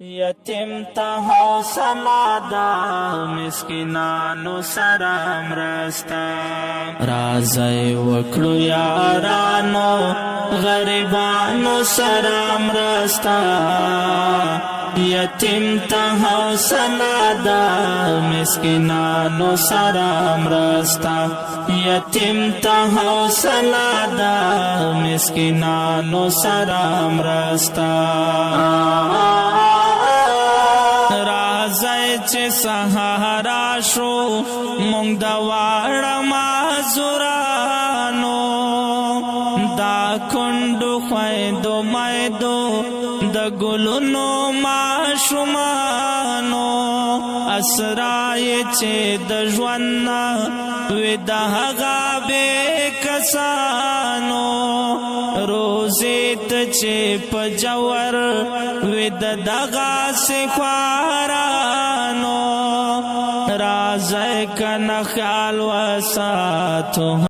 یتیم ته حوصله ده مسکینانو سره مرسته راځئ وکړو یارانو غریبانو سره مرسته یتیم ته حوصله ده مسکینانو سره مرسته یتیم ته حوصله ده مسکینانو سره مرسته راځئ چې سهار شو مونږ د واړه معذورانو دا کونډو خویندو میندو د ګلونو ماشومانو اسرای چې د ژوند نه وي د هغه بې کسانو روزې ته چې په جوور وي د دغسې خوارانو راځئ که نه خیال وساتو